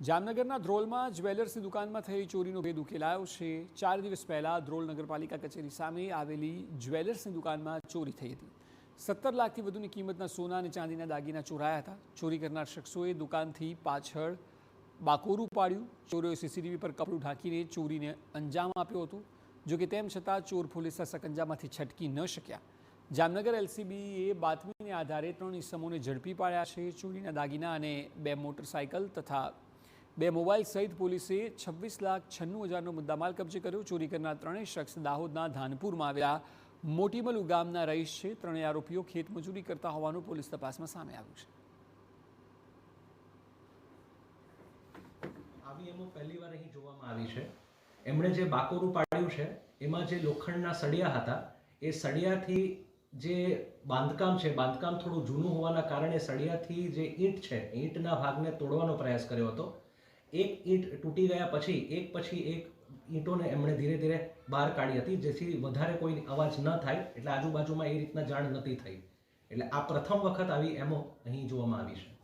જામનગરના ધ્રોલમાં જ્વેલર્સની દુકાનમાં થયેલી ચોરીનો ભેદ ઉકેલાયો છે। 4 દિવસ પહેલા ધ્રોલ નગરપાલિકા કચેરી સામે આવેલી જ્વેલર્સની દુકાનમાં ચોરી થઈ હતી। 17 લાખથી વધુની કિંમતના સોના અને ચાંદીના દાગીના ચોરાયા હતા। ચોરી કરનાર શખ્સોએ દુકાનથી પાછળ બાકોરું પાડ્યું। ચોરોએ સીસીટીવી પર કપડું ઢાંકીને ચોરીને અંજામ આપ્યો હતો। જોકે તેમ છતાં ચોર પોલીસના સકંજામાંથી છટકી ન શક્યા। જામનગર એલસીબીએ બાતમીને આધારે 3 ઇસમોને ઝડપી પાડ્યા છે। ચોરીના દાગીના અને 2 મોટરસાઇકલ તથા 2 મોબાઈલ સહિત પોલીસે 26,96,000નો મુદ્દામાલ કબજે કર્યો। ચોરી કરનાર ત્રણેય શખ્સ દાહોદના ધાનપુરમાં આવેલા મોટીમલુ ગામના રહીશ છે। ત્રણેય આરોપીઓ ખેતમજૂરી કરતા હોવાનું પોલીસ તપાસમાં સામે આવ્યું છે। આવી એમો પહેલીવાર અહીં જોવામાં આવી છે। એમણે જે બાકોરું પાડ્યું છે એમાં જે લોખંડના સળિયા હતા એ સળિયાથી જે બાંધકામ છે, બાંધકામ થોડું જૂનું હોવાના કારણે સળિયાથી જે ઈંટ છે ઈંટના ભાગને તોડવાનો પ્રયાસ કર્યો હતો। એક ઈંટ તૂટી ગયા પછી એક ઈંટોને એમણે ધીરે ધીરે બહાર કાઢી હતી, જેથી વધારે કોઈ અવાજ ન થાય, એટલે આજુબાજુમાં એ રીતના જાણ નથી થઈ। એટલે આ પ્રથમ વખત આવી એમો અહીં જોવામાં આવી છે।